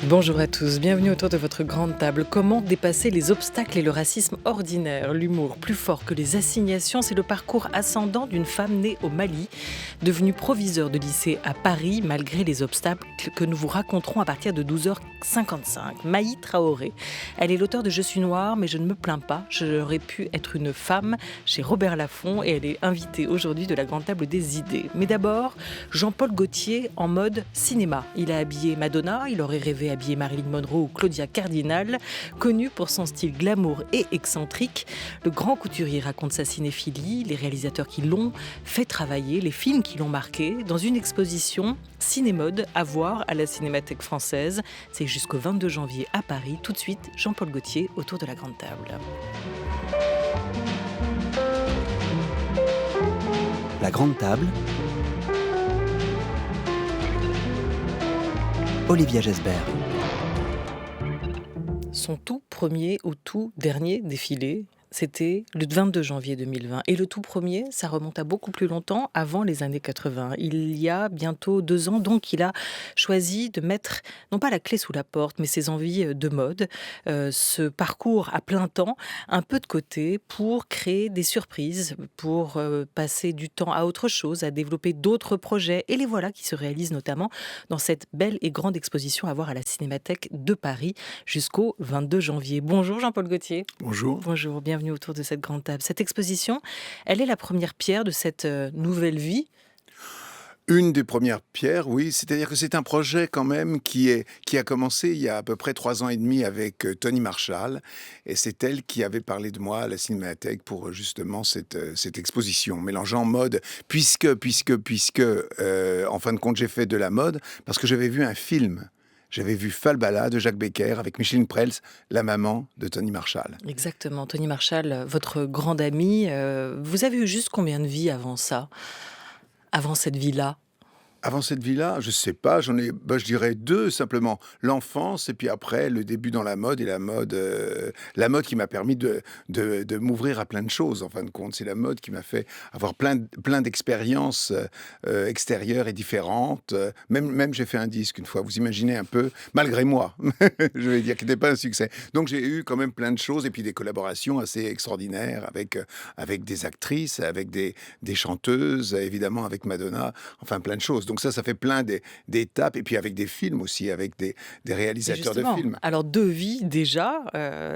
Bonjour à tous, bienvenue autour de votre grande table. Comment dépasser les obstacles et le racisme ordinaire? L'humour plus fort que les assignations, c'est le parcours ascendant d'une femme née au Mali, devenue proviseure de lycée à Paris, malgré les obstacles que nous vous raconterons à partir de 12h55. Maï Traoré, elle est l'auteure de Je suis noire, mais je ne me plains pas. J'aurais pu être une femme chez Robert Laffont et elle est invitée aujourd'hui de la grande table des idées. Mais d'abord, Jean-Paul Gaultier en mode cinéma. Il a habillé Madonna, il aurait rêvé habillé Marilyn Monroe ou Claudia Cardinal. Connu pour son style glamour et excentrique, le grand couturier raconte sa cinéphilie, les réalisateurs qui l'ont fait travailler, les films qui l'ont marqué, dans une exposition Cinémode à voir à la Cinémathèque française. C'est jusqu'au 22 janvier à Paris. Tout de suite, Jean-Paul Gaultier autour de la grande table. La grande table. Olivia Gesbert. Son tout premier ou tout dernier défilé, c'était le 22 janvier 2020. Et le tout premier, ça remonte à beaucoup plus longtemps, avant les années 80. Il y a bientôt 2 ans, donc, il a choisi de mettre, non pas la clé sous la porte, mais ses envies de mode, ce parcours à plein temps, un peu de côté, pour créer des surprises, pour passer du temps à autre chose, à développer d'autres projets. Et les voilà qui se réalisent notamment dans cette belle et grande exposition à voir à la Cinémathèque de Paris jusqu'au 22 janvier. Bonjour Jean-Paul Gaultier. Bonjour. Bonjour, bienvenue autour de cette grande table. Cette exposition, elle est la première pierre de cette nouvelle vie. Une des premières pierres, oui. C'est-à-dire que c'est un projet quand même qui a commencé il y a à peu près 3 ans et demi avec Tony Marshall. Et c'est elle qui avait parlé de moi à la Cinémathèque pour justement cette exposition, mélangeant mode, puisque en fin de compte, j'ai fait de la mode parce que j'avais vu un film. J'avais vu Falbala de Jacques Becker avec Micheline Prels, la maman de Tony Marshall. Exactement, Tony Marshall, votre grande amie. Vous avez eu juste combien de vies avant ça? Avant cette vie-là? Avant cette vie-là, je sais pas, je dirais 2 simplement. L'enfance et puis après le début dans la mode et la mode qui m'a permis de m'ouvrir à plein de choses. En fin de compte, c'est la mode qui m'a fait avoir plein d'expériences extérieures et différentes. Même j'ai fait un disque une fois. Vous imaginez un peu, malgré moi, je vais dire, qui n'était pas un succès. Donc j'ai eu quand même plein de choses et puis des collaborations assez extraordinaires avec des actrices, avec des chanteuses, évidemment avec Madonna. Enfin plein de choses. Donc ça fait plein d'étapes, et puis avec des films aussi, avec des réalisateurs de films. Alors 2 vies déjà,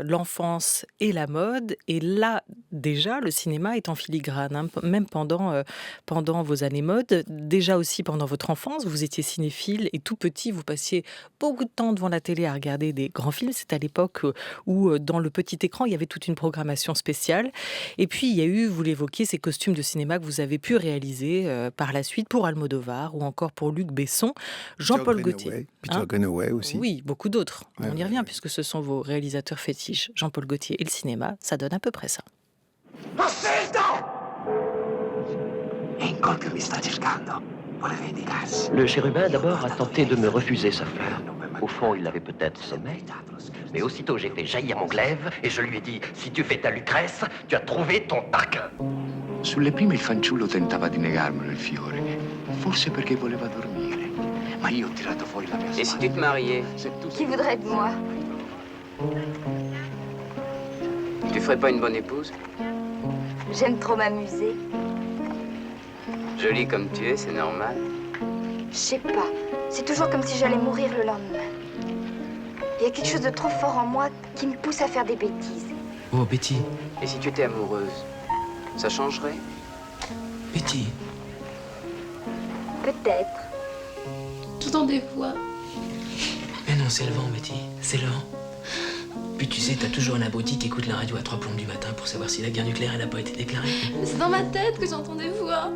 l'enfance et la mode, et là déjà le cinéma est en filigrane, hein, même pendant vos années mode, déjà aussi pendant votre enfance, vous étiez cinéphile et tout petit, vous passiez beaucoup de temps devant la télé à regarder des grands films. C'est à l'époque où dans le petit écran il y avait toute une programmation spéciale, et puis il y a eu, vous l'évoquiez, ces costumes de cinéma que vous avez pu réaliser par la suite pour Almodovar ou encore pour Luc Besson. Jean-Paul Gaultier. Peter Greenaway aussi. Oui, beaucoup d'autres. Ouais, on y revient puisque ce sont vos réalisateurs fétiches. Jean-Paul Gaultier et le cinéma, ça donne à peu près ça. Le chérubin d'abord a tenté de me refuser sa fleur. Au fond, il l'avait peut-être semée. Mais aussitôt, j'ai fait jaillir mon glaive et je lui ai dit: si tu fais ta Lucrèce, tu as trouvé ton Tarquin. Sulle prime il fanciullo tentava di negarmelo il fiore, forse perché voleva dormire. Ma io ho tirato fuori la mia Et si tu te mariais, Qui voudrait de moi? tu ferais pas une bonne épouse? J'aime trop m'amuser. Jolie comme tu es, c'est normal. Je sais pas, c'est toujours comme si j'allais mourir le lendemain. Il y a quelque chose de trop fort en moi qui me pousse à faire des bêtises. Oh, Betty, Et si tu étais amoureuse, ça changerait? Betty. Peut-être. J'entends des voix. Mais non, c'est le vent, Betty, c'est le vent. Puis tu sais, t'as toujours un abruti qui écoute la radio à 3 plombes du matin pour savoir si la guerre nucléaire, elle a pas été déclarée. C'est dans ma tête que j'entends des voix.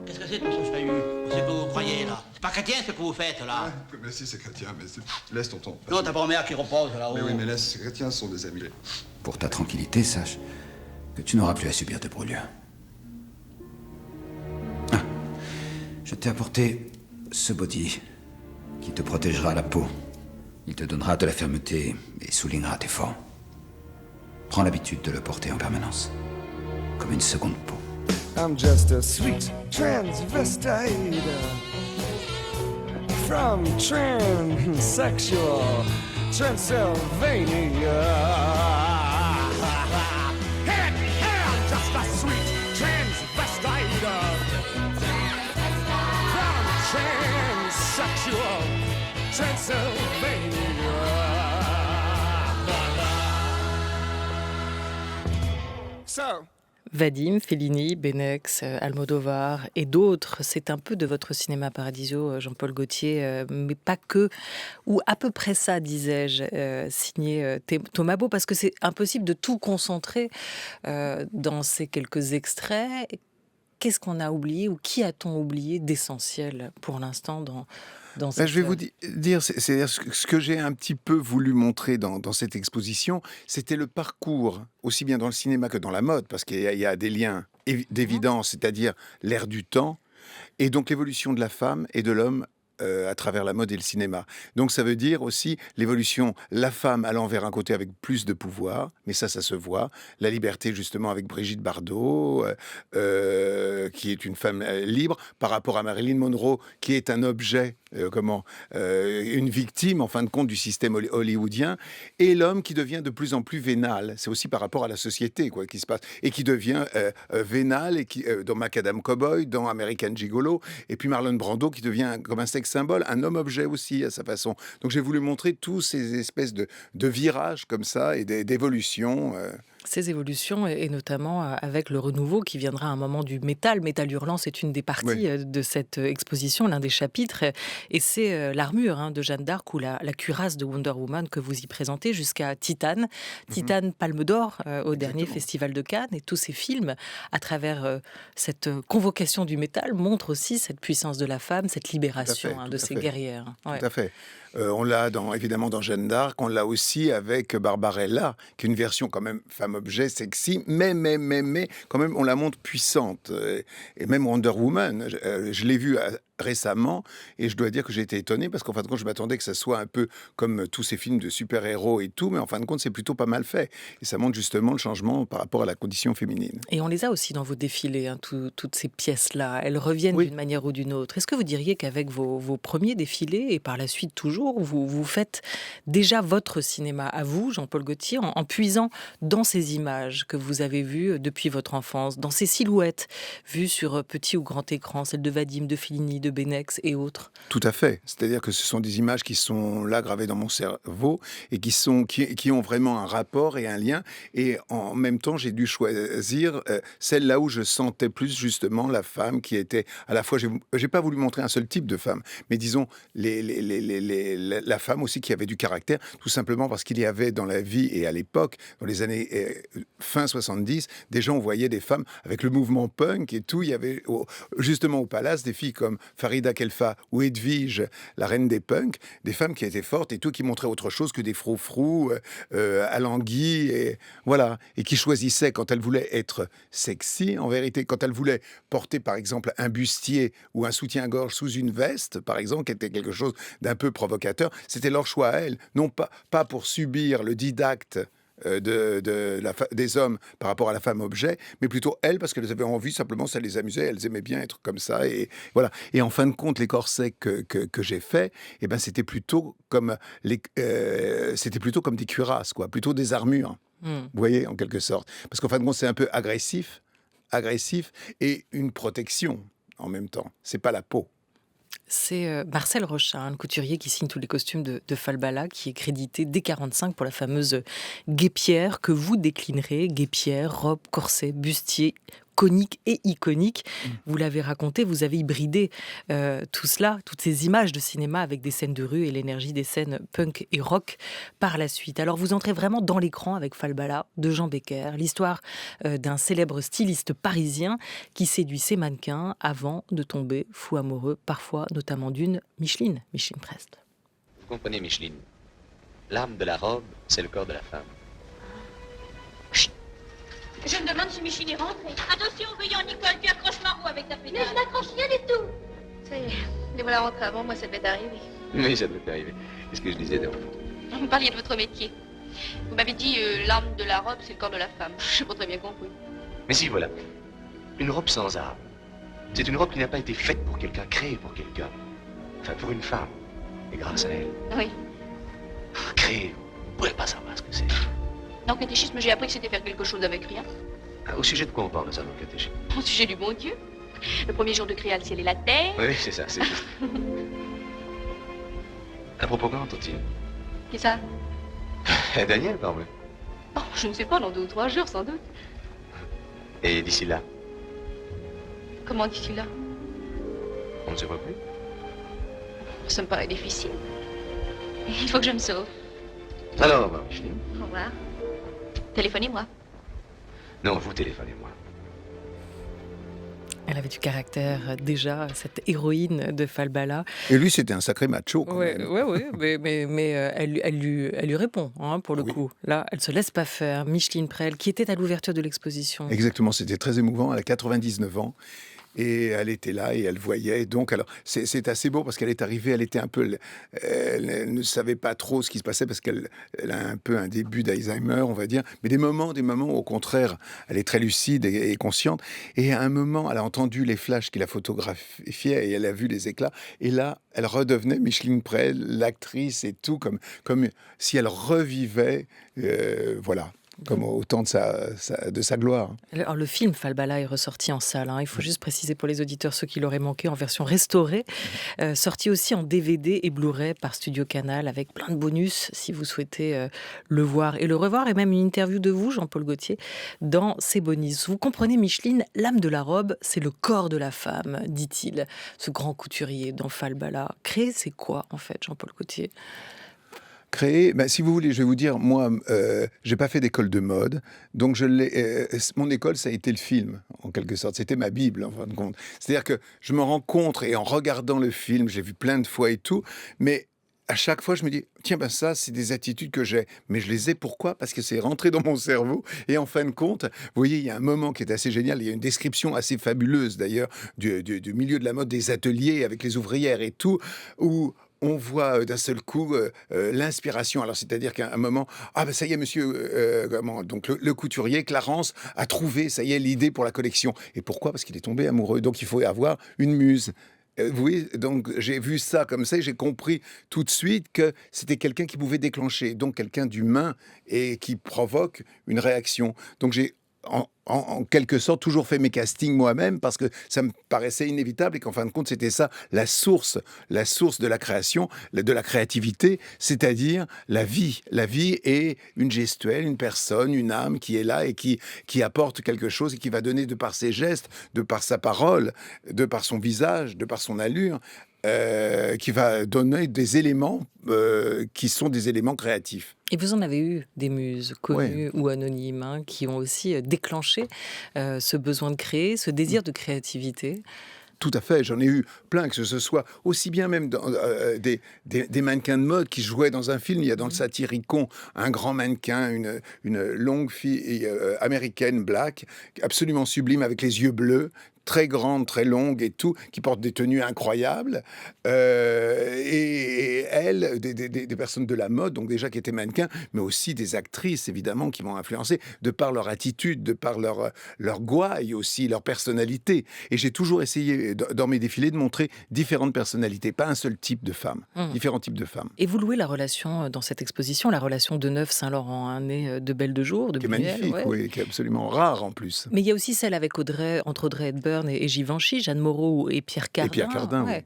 Qu'est-ce que c'est tout ce chahut? C'est ce que vous croyez, là? C'est pas chrétien, ce que vous faites, là? Mais si, c'est chrétien, mais laisse tonton. Non, ta grand-mère qui repose, là-haut. Mais oui, mais laisse, ces chrétiens sont des amis. Pour ta tranquillité, sache que tu n'auras plus à subir de brûlures. Ah, je t'ai apporté ce body qui te protégera la peau. Il te donnera de la fermeté et soulignera tes formes. Prends l'habitude de le porter en permanence, comme une seconde peau. I'm just a sweet transvestite, from transsexual Transylvania. Head and just a sweet transvestite from transsexual Transylvania. So. Vadim, Fellini, Benex, Almodovar et d'autres, c'est un peu de votre cinéma Paradiso, Jean-Paul Gaultier, mais pas que, ou à peu près ça, disais-je, signé Thomas Beau, parce que c'est impossible de tout concentrer dans ces quelques extraits. Qu'est-ce qu'on a oublié ou qui a-t-on oublié d'essentiel pour l'instant dans cette Je vais vous dire, c'est ce que j'ai un petit peu voulu montrer dans cette exposition, c'était le parcours, aussi bien dans le cinéma que dans la mode, parce qu'il y a des liens d'évidence, c'est-à-dire l'ère du temps, et donc l'évolution de la femme et de l'homme à travers la mode et le cinéma. Donc ça veut dire aussi l'évolution, la femme allant vers un côté avec plus de pouvoir, mais ça se voit. La liberté justement avec Brigitte Bardot, qui est une femme libre, par rapport à Marilyn Monroe, qui est un objet, une victime en fin de compte du système hollywoodien, et l'homme qui devient de plus en plus vénal. C'est aussi par rapport à la société qui se passe, et qui devient vénal, et qui, dans Macadam Cowboy, dans American Gigolo, et puis Marlon Brando qui devient comme un sexe symbole, un homme-objet aussi à sa façon. Donc j'ai voulu montrer tous ces espèces de virages comme ça et d'évolutions. Ces évolutions, et notamment avec le renouveau qui viendra à un moment du métal. Métal hurlant, c'est une des parties de cette exposition, l'un des chapitres. Et c'est l'armure de Jeanne d'Arc ou la cuirasse de Wonder Woman que vous y présentez jusqu'à Titane. Titane, Palme d'Or au dernier Festival de Cannes. Et tous ces films, à travers cette convocation du métal, montrent aussi cette puissance de la femme, cette libération de ces guerrières. Tout à fait. On l'a évidemment dans Jeanne d'Arc, on l'a aussi avec Barbarella, qui est une version quand même femme-objet, sexy, mais quand même on la montre puissante. Et même Wonder Woman, je l'ai vue récemment, et je dois dire que j'ai été étonné, parce qu'en fin de compte, je m'attendais que ça soit un peu comme tous ces films de super-héros et tout, mais en fin de compte, c'est plutôt pas mal fait. Et ça montre justement le changement par rapport à la condition féminine. Et on les a aussi dans vos défilés, toutes ces pièces-là. Elles reviennent d'une manière ou d'une autre. Est-ce que vous diriez qu'avec vos premiers défilés, et par la suite toujours, vous faites déjà votre cinéma à vous, Jean-Paul Gaultier, en puisant dans ces images que vous avez vues depuis votre enfance, dans ces silhouettes vues sur petit ou grand écran, celles de Vadim, de Fellini, de Benex et autres? Tout à fait. C'est-à-dire que ce sont des images qui sont là gravées dans mon cerveau et qui ont vraiment un rapport et un lien. Et en même temps, j'ai dû choisir celle là où je sentais plus justement la femme qui était à la fois. J'ai pas voulu montrer un seul type de femme, mais disons la femme aussi qui avait du caractère, tout simplement parce qu'il y avait dans la vie et à l'époque, dans les années fin 70, des gens, on voyait des femmes avec le mouvement punk et tout. Il y avait justement au Palace des filles comme Farida Kelfa ou Edwige, la reine des punks, des femmes qui étaient fortes et tout, qui montraient autre chose que des froufrous alanguis, et voilà, et qui choisissaient quand elles voulaient être sexy, en vérité, quand elles voulaient porter par exemple un bustier ou un soutien-gorge sous une veste, par exemple, qui était quelque chose d'un peu provocateur, c'était leur choix à elles, non pas pour subir le didacte des hommes par rapport à la femme objet, mais plutôt elles, parce qu'elles avaient envie, simplement ça les amusait, elles aimaient bien être comme ça, et voilà. Et en fin de compte, les corsets que j'ai faits, c'était plutôt comme des cuirasses, plutôt des armures, vous voyez, en quelque sorte, parce qu'en fin de compte, c'est un peu agressif et une protection en même temps. C'est pas la peau. C'est Marcel Rochin, le couturier qui signe tous les costumes de Falbala, qui est crédité dès 1945 pour la fameuse guêpière que vous déclinerez. Guêpière, robe, corset, bustier, conique et iconique. Vous l'avez raconté, vous avez hybridé tout cela, toutes ces images de cinéma avec des scènes de rue et l'énergie des scènes punk et rock par la suite. Alors vous entrez vraiment dans l'écran avec Falbala de Jean Becker, l'histoire d'un célèbre styliste parisien qui séduit ses mannequins avant de tomber fou amoureux, parfois notamment d'une Micheline Prest. Vous comprenez, Micheline, l'âme de la robe, c'est le corps de la femme. Je me demande si Micheline est rentrée. Attention, veillant, Nicole, tu accroches ma roue avec ta pédale. Mais je n'accroche rien du tout. Ça y est, les voilà rentrés avant moi, ça devait arriver. Oui, ça devait arriver. Qu'est-ce que je disais donc? Vous me parliez de votre métier. Vous m'avez dit l'âme de la robe, c'est le corps de la femme. Je n'ai pas très bien compris. Mais si, voilà. Une robe sans âme. C'est une robe qui n'a pas été faite pour quelqu'un, créée pour quelqu'un. Enfin, pour une femme. Et grâce à elle. Oui. Créer, vous ne pourrez pas savoir ce que c'est. Dans le catéchisme, j'ai appris que c'était faire quelque chose avec rien. Au sujet de quoi on parle, ça, dans le catéchisme? Au sujet du bon Dieu. Le premier jour de créer le ciel et la terre. Oui, c'est ça, c'est juste. À propos, quand entend-il? Qui ça? Daniel, parle. Oh, je ne sais pas, dans 2 ou 3 jours, sans doute. Et d'ici là, Comment d'ici là? on ne se voit plus? Ça me paraît difficile. Il faut que je me sauve. Alors, au revoir, Micheline. Au revoir. Téléphonez-moi. Non, vous téléphonez-moi. Elle avait du caractère déjà, cette héroïne de Falbala. Et lui, c'était un sacré macho quand Ouais, même. mais elle lui répond, hein, pour le coup. Là, elle se laisse pas faire. Micheline Prel, qui était à l'ouverture de l'exposition. Exactement, c'était très émouvant. Elle a 99 ans. Et elle était là et elle voyait. Donc, alors, c'est assez beau parce qu'elle est arrivée, elle était un peu. Elle ne savait pas trop ce qui se passait parce qu'elle a un peu un début d'Alzheimer, on va dire. Mais des moments où, au contraire, elle est très lucide et consciente. Et à un moment, elle a entendu les flashs qu'il a photographiés et elle a vu les éclats. Et là, elle redevenait Micheline Prel, l'actrice et tout, comme si elle revivait. Voilà. Comme au temps de sa gloire. Alors, le film Falbala est ressorti en salle. Il faut juste préciser pour les auditeurs, ceux qui l'auraient manqué, en version restaurée. Sorti aussi en DVD et Blu-ray par Studio Canal, avec plein de bonus, si vous souhaitez le voir et le revoir. Et même une interview de vous, Jean-Paul Gaultier, dans ces bonus. Vous comprenez, Micheline, l'âme de la robe, c'est le corps de la femme, dit-il. Ce grand couturier dans Falbala. Créer, c'est quoi, en fait, Jean-Paul Gaultier ? Créer, si vous voulez, je vais vous dire, moi, j'ai pas fait d'école de mode, donc mon école, ça a été le film, en quelque sorte. C'était ma Bible, en fin de compte. C'est-à-dire que je me rencontre et en regardant le film, j'ai vu plein de fois et tout, mais à chaque fois, je me dis, tiens, ça, c'est des attitudes que j'ai. Mais je les ai, pourquoi? Parce que c'est rentré dans mon cerveau. Et en fin de compte, vous voyez, il y a un moment qui est assez génial. Il y a une description assez fabuleuse, d'ailleurs, du milieu de la mode, des ateliers avec les ouvrières et tout, où on voit d'un seul coup l'inspiration. Alors, c'est-à-dire qu'à un moment, ça y est, monsieur, donc le couturier, Clarence, a trouvé, ça y est, l'idée pour la collection. Et pourquoi? Parce qu'il est tombé amoureux. Donc, il faut avoir une muse. Vous voyez, donc j'ai vu ça comme ça et j'ai compris tout de suite que c'était quelqu'un qui pouvait déclencher, donc quelqu'un d'humain et qui provoque une réaction. Donc j'ai en quelque sorte toujours fait mes castings moi-même parce que ça me paraissait inévitable et qu'en fin de compte c'était ça la source de la création, de la créativité, c'est-à-dire la vie. La vie est une gestuelle, une personne, une âme qui est là et qui apporte quelque chose et qui va donner de par ses gestes, de par sa parole, de par son visage, de par son allure, qui va donner des éléments qui sont des éléments créatifs. Et vous en avez eu des muses connues ou anonymes qui ont aussi déclenché ce besoin de créer, ce désir de créativité. Tout à fait, j'en ai eu plein, que ce soit aussi bien même dans, des mannequins de mode qui jouaient dans un film. Il y a dans le Satyricon un grand mannequin, une longue fille américaine, black, absolument sublime, avec les yeux bleus, très grande, très longue et tout, qui porte des tenues incroyables. Et elles, des personnes de la mode, donc déjà qui étaient mannequins, mais aussi des actrices, évidemment, qui m'ont influencé, de par leur attitude, de par leur gouaille aussi, leur personnalité. Et j'ai toujours essayé, dans mes défilés, de montrer différentes personnalités, pas un seul type de femme, différents types de femmes. Et vous louez la relation dans cette exposition, la relation de Neuve-Saint-Laurent, née de Belle de Jour, de Qui est magnifique, oui, qui est absolument rare en plus. Mais il y a aussi celle avec entre Audrey Hepburn et Givenchy, Jeanne Moreau et Pierre Cardin. Et Pierre Cardin, oui.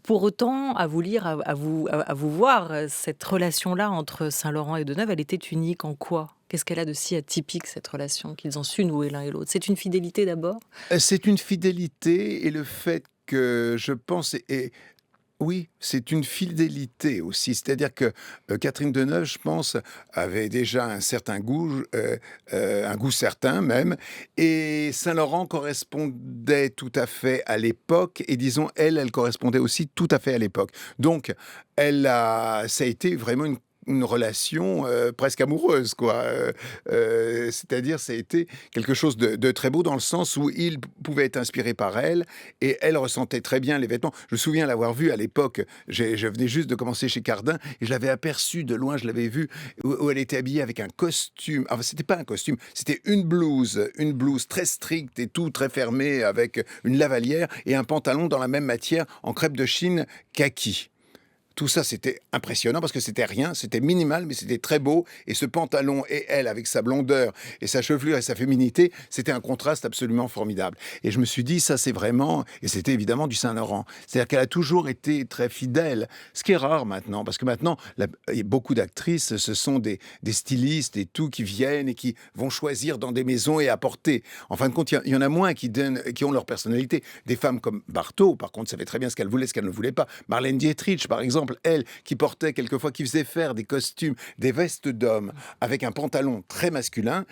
Pour autant, à vous lire, à vous voir, cette relation-là entre Saint-Laurent et Deneuve, elle était unique en quoi ? Qu'est-ce qu'elle a de si atypique, cette relation, qu'ils ont su nouer l'un et l'autre? C'est une fidélité d'abord? C'est une fidélité et le fait que, je pense, oui, c'est une fidélité aussi. C'est-à-dire que Catherine Deneuve, je pense, avait déjà un certain goût, un goût certain même, et Saint-Laurent correspondait tout à fait à l'époque, et disons, elle correspondait aussi tout à fait à l'époque. Donc, ça a été vraiment une relation presque amoureuse, quoi. C'est-à-dire, ça a été quelque chose de très beau dans le sens où il pouvait être inspiré par elle et elle ressentait très bien les vêtements. Je me souviens l'avoir vu à l'époque. Je venais juste de commencer chez Cardin et je l'avais aperçue de loin, je l'avais vue où elle était habillée avec un costume. Enfin, c'était pas un costume, c'était une blouse très stricte et tout, très fermée avec une lavalière et un pantalon dans la même matière en crêpe de Chine kaki. Tout ça, c'était impressionnant parce que c'était rien, c'était minimal, mais c'était très beau. Et ce pantalon et elle, avec sa blondeur et sa chevelure et sa féminité, c'était un contraste absolument formidable. Et je me suis dit, ça c'est vraiment... Et c'était évidemment du Saint-Laurent. C'est-à-dire qu'elle a toujours été très fidèle, ce qui est rare maintenant, parce que maintenant, il y a beaucoup d'actrices, ce sont des stylistes et tout qui viennent et qui vont choisir dans des maisons et apporter. En fin de compte, il y en a moins qui ont leur personnalité. Des femmes comme Barthaud, par contre, savait très bien ce qu'elle voulait, ce qu'elle ne voulait pas. Marlène Dietrich, par exemple, elle, qui portait quelquefois, qui faisait faire des costumes, des vestes d'hommes avec un pantalon très masculin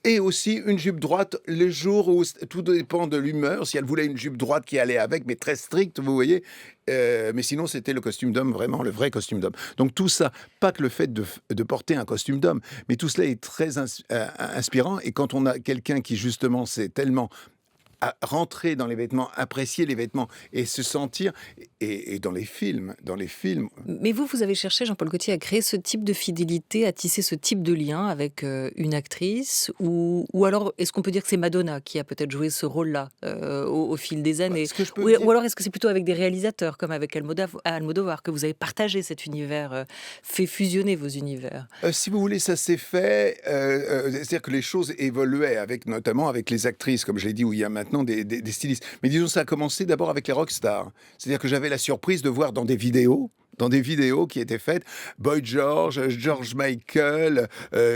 et aussi une jupe droite les jours où tout dépend de l'humeur. Si elle voulait une jupe droite qui allait avec, mais très stricte, vous voyez. Mais sinon, c'était le costume d'homme, vraiment le vrai costume d'homme. Donc tout ça, pas que le fait de porter un costume d'homme, mais tout cela est très inspirant. Et quand on a quelqu'un qui justement sait tellement à rentrer dans les vêtements, apprécier les vêtements et se sentir, et dans les films. Mais vous avez cherché, Jean-Paul Gaultier, à créer ce type de fidélité, à tisser ce type de lien avec une actrice, ou alors est-ce qu'on peut dire que c'est Madonna qui a peut-être joué ce rôle-là au fil des années, ou alors est-ce que c'est plutôt avec des réalisateurs comme avec Almodovar que vous avez partagé cet univers, fait fusionner vos univers? Si vous voulez, ça s'est fait, c'est-à-dire que les choses évoluaient notamment avec les actrices, comme je l'ai dit, où il y a maintenant des stylistes. Mais disons, ça a commencé d'abord avec les rockstars. C'est-à-dire que j'avais la surprise de voir dans des vidéos qui étaient faites, Boy George, George Michael,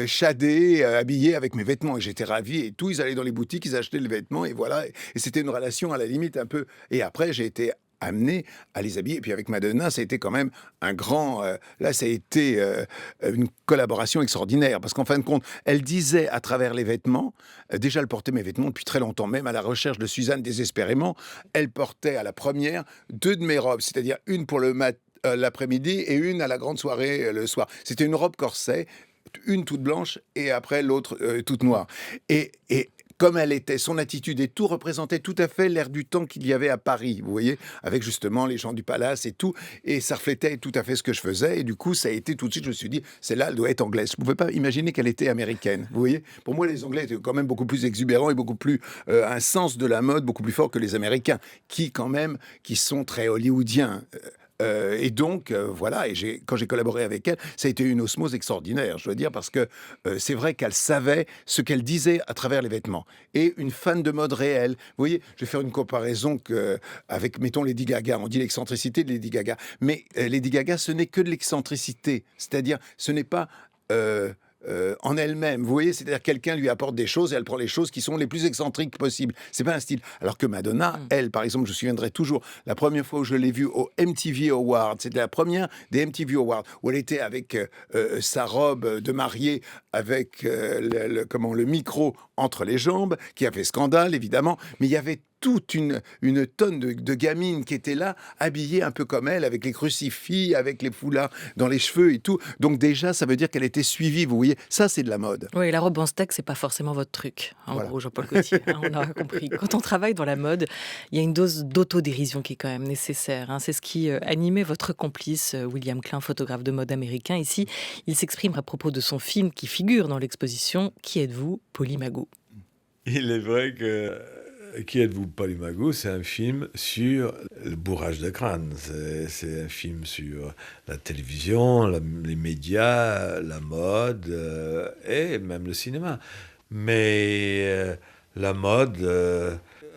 Shadé, habillés avec mes vêtements. Et j'étais ravi et tout. Ils allaient dans les boutiques, ils achetaient les vêtements et voilà. Et c'était une relation à la limite un peu... Et après, j'ai été amené à les habiller. Et puis avec Madonna, ça a été quand même un grand... là, ça a été une collaboration extraordinaire. Parce qu'en fin de compte, elle disait à travers les vêtements, déjà elle portait mes vêtements depuis très longtemps, même à la recherche de Suzanne désespérément, elle portait à la première 2 de mes robes, c'est-à-dire une pour l'après-midi et une à la grande soirée le soir. C'était une robe corset, une toute blanche et après l'autre toute noire. Et comme elle était, son attitude et tout représentait tout à fait l'air du temps qu'il y avait à Paris, vous voyez, avec justement les gens du palace et tout, et ça reflétait tout à fait ce que je faisais, et du coup, ça a été tout de suite, je me suis dit, celle-là, elle doit être anglaise. Je ne pouvais pas imaginer qu'elle était américaine, vous voyez. Pour moi, les Anglais étaient quand même beaucoup plus exubérants et beaucoup plus, un sens de la mode beaucoup plus fort que les Américains, qui sont très hollywoodiens. Et donc, voilà, et quand j'ai collaboré avec elle, ça a été une osmose extraordinaire, je veux dire, parce que c'est vrai qu'elle savait ce qu'elle disait à travers les vêtements. Et une fan de mode réelle. Vous voyez, je vais faire une comparaison avec, mettons, Lady Gaga. On dit l'excentricité de Lady Gaga. Mais Lady Gaga, ce n'est que de l'excentricité. C'est-à-dire, ce n'est pas... en elle-même, vous voyez, c'est-à-dire quelqu'un lui apporte des choses et elle prend les choses qui sont les plus excentriques possibles. C'est pas un style. Alors que Madonna, elle, par exemple, je me souviendrai toujours, la première fois où je l'ai vue au MTV Awards, c'était la première des MTV Awards, où elle était avec sa robe de mariée, avec le micro entre les jambes, qui a fait scandale, évidemment, mais il y avait toute une tonne de gamines qui étaient là, habillées un peu comme elle, avec les crucifix, avec les foulards dans les cheveux et tout. Donc déjà, ça veut dire qu'elle était suivie, vous voyez. Ça, c'est de la mode. Oui, la robe en steak, c'est pas forcément votre truc, voilà. Gros, Jean-Paul Gaultier, on a compris. Quand on travaille dans la mode, il y a une dose d'autodérision qui est quand même nécessaire. C'est ce qui animait votre complice, William Klein, photographe de mode américain. Ici, il s'exprime à propos de son film qui figure dans l'exposition « Qui êtes-vous, Polymago ?» Il est vrai que Qui êtes-vous, Polymago, c'est un film sur le bourrage de crâne. C'est un film sur la télévision, les médias, la mode et même le cinéma. Mais la mode,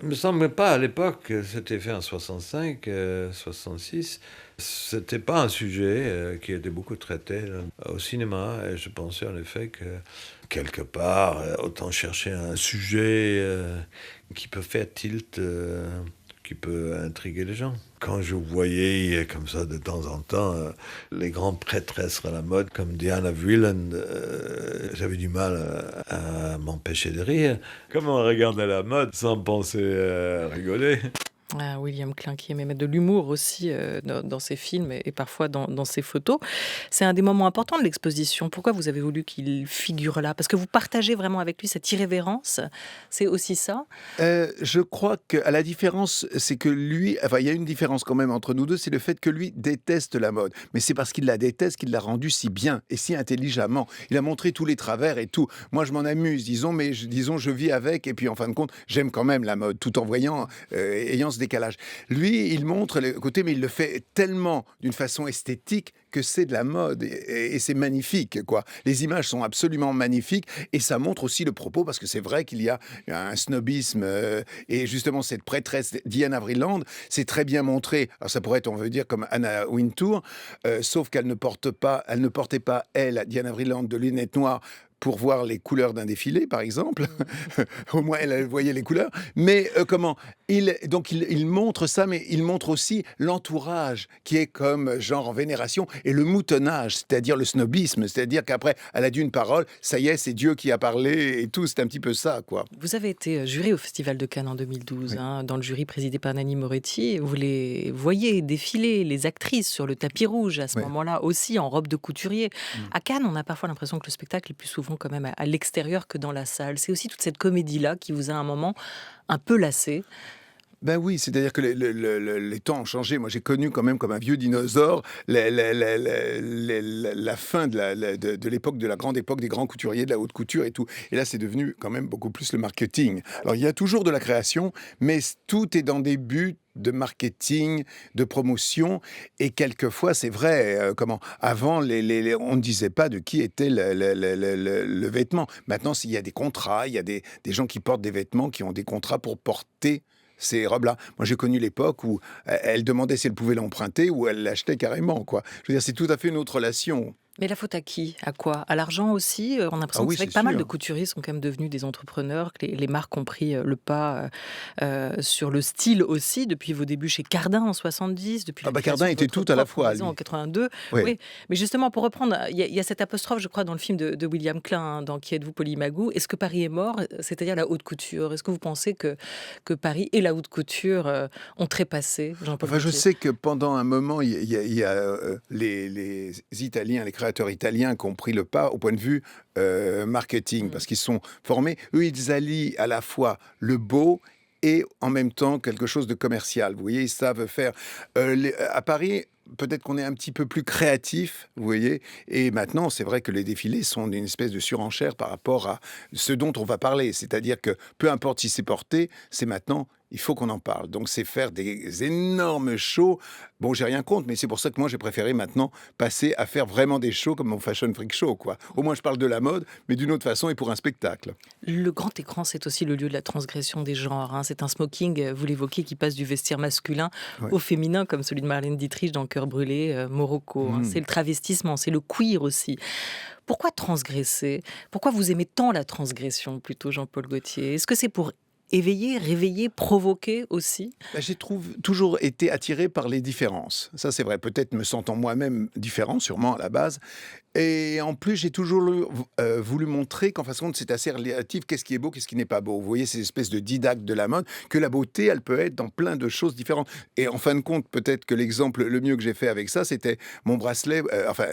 il me semble pas à l'époque, c'était fait en 65, 66, c'était pas un sujet qui était beaucoup traité au cinéma. Et je pensais en effet que quelque part, autant chercher un sujet qui peut faire tilt, qui peut intriguer les gens. Quand je voyais comme ça de temps en temps les grandes prêtresses à la mode comme Diana Vreeland, j'avais du mal à m'empêcher de rire. Comment on regardait la mode sans penser rigoler? Ah, William Klein qui aimait mettre de l'humour aussi dans ses films et parfois dans ses photos. C'est un des moments importants de l'exposition. Pourquoi vous avez voulu qu'il figure là? Parce que vous partagez vraiment avec lui cette irrévérence. C'est aussi ça? Je crois qu'à la différence, c'est que lui, enfin, il y a une différence quand même entre nous deux, c'est le fait que lui déteste la mode. Mais c'est parce qu'il la déteste qu'il l'a rendue si bien et si intelligemment. Il a montré tous les travers et tout. Moi, je m'en amuse, disons, mais disons, je vis avec et puis en fin de compte, j'aime quand même la mode, tout en voyant, ayant ce décalage. Lui, il montre le côté, mais il le fait tellement d'une façon esthétique que c'est de la mode et c'est magnifique, quoi. Les images sont absolument magnifiques et ça montre aussi le propos parce que c'est vrai qu'il y a un snobisme et justement cette prêtresse Diana Vreeland, c'est très bien montré. Alors ça pourrait être, on veut dire, comme Anna Wintour, sauf qu'elle ne portait pas, elle, Diana Vreeland, de lunettes noires pour voir les couleurs d'un défilé, par exemple. Au moins, elle voyait les couleurs. Mais il montre ça, mais il montre aussi l'entourage qui est comme genre en vénération et le moutonnage, c'est-à-dire le snobisme, c'est-à-dire qu'après, elle a dit une parole, ça y est, c'est Dieu qui a parlé et tout, c'est un petit peu ça, quoi. Vous avez été juré au Festival de Cannes en 2012, oui. Dans le jury présidé par Nanni Moretti. Vous les voyez défiler, les actrices sur le tapis rouge, à ce moment-là aussi, en robe de couturier. À Cannes, on a parfois l'impression que le spectacle est plus souvent quand même à l'extérieur que dans la salle. C'est aussi toute cette comédie-là qui vous a à un moment un peu lassé. Ben oui, c'est-à-dire que les temps ont changé. Moi, j'ai connu quand même comme un vieux dinosaure la fin de l'époque, de la grande époque des grands couturiers, de la haute couture et tout. Et là, c'est devenu quand même beaucoup plus le marketing. Alors, il y a toujours de la création, mais tout est dans des buts de marketing, de promotion, et quelquefois, c'est vrai, avant, on ne disait pas de qui était le vêtement. Maintenant, il y a des contrats, il y a des gens qui portent des vêtements, qui ont des contrats pour porter ces robes-là. Moi, j'ai connu l'époque où elle demandait si elle pouvait l'emprunter ou elle l'achetait carrément, quoi. Je veux dire, c'est tout à fait une autre relation. Mais la faute à qui? À quoi? À l'argent aussi? On a l'impression que c'est vrai que pas mal de couturiers sont quand même devenus des entrepreneurs, que les marques ont pris le pas sur le style aussi, depuis vos débuts chez Cardin en 70, depuis Cardin était tout à la fois, lui. En 82. Oui. Mais justement, pour reprendre, il y a cette apostrophe, je crois, dans le film de William Klein, dans Qui êtes-vous, Polly Magou? Est-ce que Paris est mort? C'est-à-dire la haute couture. Est-ce que vous pensez que Paris et la haute couture ont trépassé, Jean-Paul Gaultier? Je sais que pendant un moment, il y a les Italiens, les créateurs italiens qui ont pris le pas au point de vue marketing, parce qu'ils sont formés. Eux, ils allient à la fois le beau et en même temps quelque chose de commercial. Vous voyez, ils savent faire. À Paris, peut-être qu'on est un petit peu plus créatif, vous voyez. Et maintenant, c'est vrai que les défilés sont une espèce de surenchère par rapport à ce dont on va parler. C'est-à-dire que peu importe si c'est porté, c'est maintenant... Il faut qu'on en parle. Donc, c'est faire des énormes shows. Bon, j'ai rien contre, mais c'est pour ça que moi, j'ai préféré maintenant passer à faire vraiment des shows comme mon Fashion Freak Show, quoi. Au moins, je parle de la mode, mais d'une autre façon et pour un spectacle. Le grand écran, c'est aussi le lieu de la transgression des genres. C'est un smoking, vous l'évoquez, qui passe du vestiaire masculin au féminin, comme celui de Marlène Dietrich dans Cœur brûlé, Morocco. C'est le travestissement, c'est le queer aussi. Pourquoi transgresser? Pourquoi vous aimez tant la transgression, plutôt, Jean-Paul Gaultier? Est-ce que c'est pour éveiller, réveiller, provoquer aussi? J'ai toujours été attiré par les différences. Ça, c'est vrai. Peut-être me sentant moi-même différent, sûrement à la base. Et en plus, j'ai toujours voulu montrer qu'en fin de compte, c'est assez relatif. Qu'est-ce qui est beau, qu'est-ce qui n'est pas beau? Vous voyez, ces espèces de didactes de la mode, que la beauté, elle peut être dans plein de choses différentes. Et en fin de compte, peut-être que l'exemple le mieux que j'ai fait avec ça, c'était mon bracelet.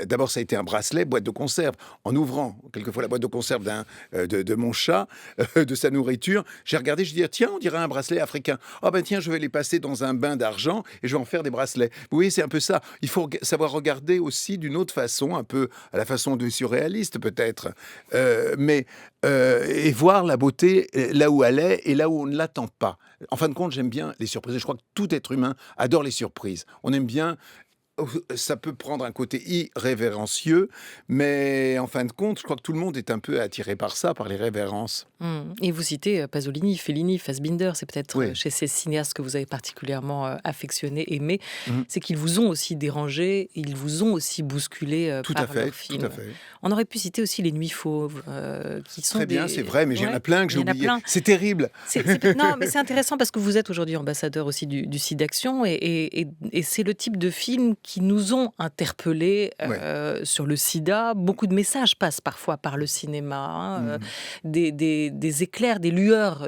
D'abord, ça a été un bracelet, boîte de conserve. En ouvrant quelquefois la boîte de conserve de mon chat, de sa nourriture, j'ai regardé, je dis, tiens, on dirait un bracelet africain. Ah ben tiens, je vais les passer dans un bain d'argent et je vais en faire des bracelets. Vous voyez, c'est un peu ça. Il faut savoir regarder aussi d'une autre façon, un peu à la façon de surréaliste peut-être, et voir la beauté là où elle est et là où on ne l'attend pas. En fin de compte, j'aime bien les surprises. Je crois que tout être humain adore les surprises. On aime bien... Ça peut prendre un côté irrévérencieux, mais en fin de compte, je crois que tout le monde est un peu attiré par ça, par les révérences. Et vous citez Pasolini, Fellini, Fassbinder, c'est peut-être chez ces cinéastes que vous avez particulièrement affectionné, aimé, c'est qu'ils vous ont aussi dérangé, ils vous ont aussi bousculé par leurs films. Tout à fait. On aurait pu citer aussi Les Nuits Fauves, qui sont très bien, c'est vrai, mais il y en a plein que j'ai oublié. C'est terrible. Non, mais c'est intéressant parce que vous êtes aujourd'hui ambassadeur aussi du SIDAction, et c'est le type de film qui nous ont interpellés sur le sida. Beaucoup de messages passent parfois par le cinéma, des éclairs, des lueurs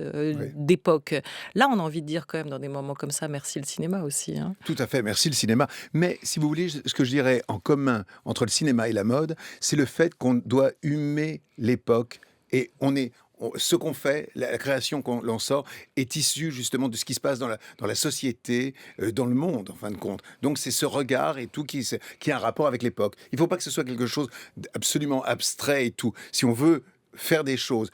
d'époque. Là, on a envie de dire quand même dans des moments comme ça, merci le cinéma aussi. Hein. Tout à fait, merci le cinéma. Mais si vous voulez, ce que je dirais en commun entre le cinéma et la mode, c'est le fait qu'on doit humer l'époque. Et ce qu'on fait, la création qu'on sort, est issue justement de ce qui se passe dans la société, dans le monde, en fin de compte. Donc c'est ce regard et tout qui a un rapport avec l'époque. Il ne faut pas que ce soit quelque chose d'absolument abstrait et tout. Si on veut faire des choses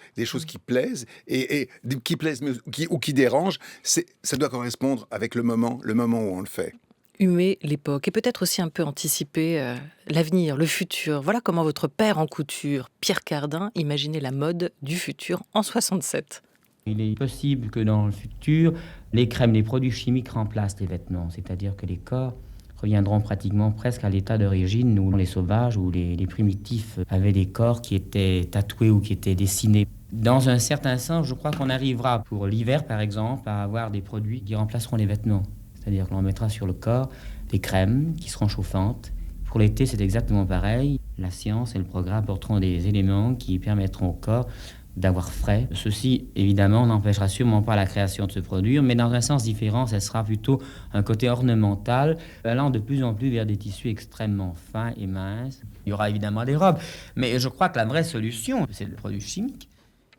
qui plaisent et qui plaisent ou qui dérangent, ça doit correspondre avec le moment où on le fait. Humer l'époque et peut-être aussi un peu anticiper l'avenir, le futur. Voilà comment votre père en couture, Pierre Cardin, imaginait la mode du futur en 67. Il est possible que dans le futur, les crèmes, les produits chimiques remplacent les vêtements. C'est-à-dire que les corps reviendront pratiquement presque à l'état d'origine où les sauvages ou les primitifs avaient des corps qui étaient tatoués ou qui étaient dessinés. Dans un certain sens, je crois qu'on arrivera pour l'hiver, par exemple, à avoir des produits qui remplaceront les vêtements. C'est-à-dire qu'on mettra sur le corps des crèmes qui seront chauffantes. Pour l'été, c'est exactement pareil. La science et le progrès apporteront des éléments qui permettront au corps d'avoir frais. Ceci, évidemment, n'empêchera sûrement pas la création de ce produit, mais dans un sens différent, ce sera plutôt un côté ornemental, allant de plus en plus vers des tissus extrêmement fins et minces. Il y aura évidemment des robes, mais je crois que la vraie solution, c'est le produit chimique.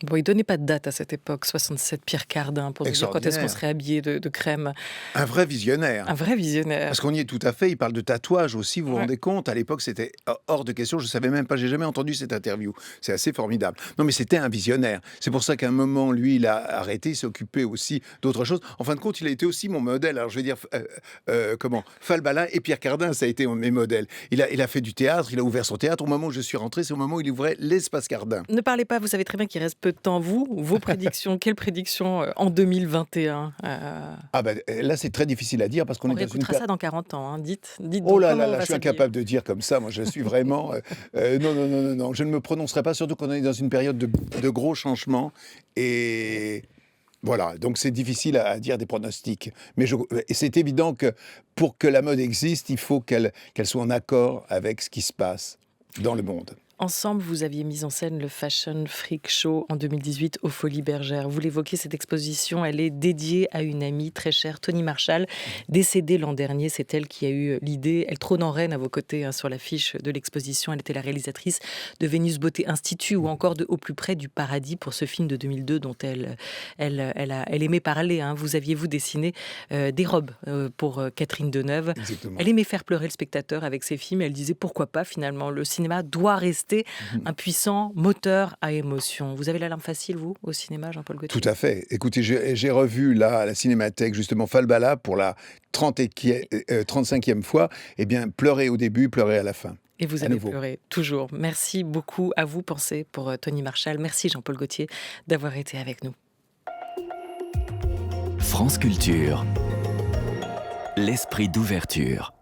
Bon, il ne donnait pas de date à cette époque, 67, Pierre Cardin, pour nous dire quand est-ce qu'on serait habillé de crème. Un vrai visionnaire. Un vrai visionnaire. Parce qu'on y est tout à fait, il parle de tatouage aussi, vous vous rendez compte, à l'époque c'était hors de question, je ne savais même pas, j'ai jamais entendu cette interview, c'est assez formidable. Non mais c'était un visionnaire, c'est pour ça qu'à un moment, lui, il a arrêté, il s'est occupé aussi d'autres choses. En fin de compte, il a été aussi mon modèle, alors je vais dire, Falbala et Pierre Cardin, ça a été mes modèles. Il a fait du théâtre, il a ouvert son théâtre, au moment où je suis rentré, c'est au moment où il ouvrait l'Espace Cardin. Ne parlez pas, vous savez très bien qu'il reste peu de temps. Vos prédictions, quelles prédictions en 2021 là, c'est très difficile à dire parce qu'on est dans une... ça dans 40 ans, hein. Dites oh là là, je suis incapable de dire comme ça. Moi, je suis vraiment... Non. Je ne me prononcerai pas, surtout qu'on est dans une période de gros changements. Et... Voilà, donc c'est difficile à dire des pronostics. Mais c'est évident que pour que la mode existe, il faut qu'elle soit en accord avec ce qui se passe dans le monde. Ensemble, vous aviez mis en scène le Fashion Freak Show en 2018 aux Folies Bergères. Vous l'évoquez, cette exposition, elle est dédiée à une amie très chère, Toni Marshall, décédée l'an dernier. C'est elle qui a eu l'idée. Elle trône en reine à vos côtés sur l'affiche de l'exposition. Elle était la réalisatrice de Vénus Beauté Institute ou encore de Au plus près du paradis pour ce film de 2002 dont elle aimait parler. Hein. Vous aviez-vous dessiné des robes pour Catherine Deneuve. Exactement. Elle aimait faire pleurer le spectateur avec ses films. Elle disait pourquoi pas finalement. Le cinéma doit rester un puissant moteur à émotion. Vous avez la larme facile, vous, au cinéma, Jean-Paul Gaultier ? Tout à fait. Écoutez, j'ai revu là, à la Cinémathèque, justement, Falbala pour la 35e fois. Eh bien, pleurer au début, pleurer à la fin. Et vous allez pleurer, toujours. Merci beaucoup à vous, pensez, pour Toni Marshall. Merci, Jean-Paul Gaultier, d'avoir été avec nous. France Culture. L'esprit d'ouverture.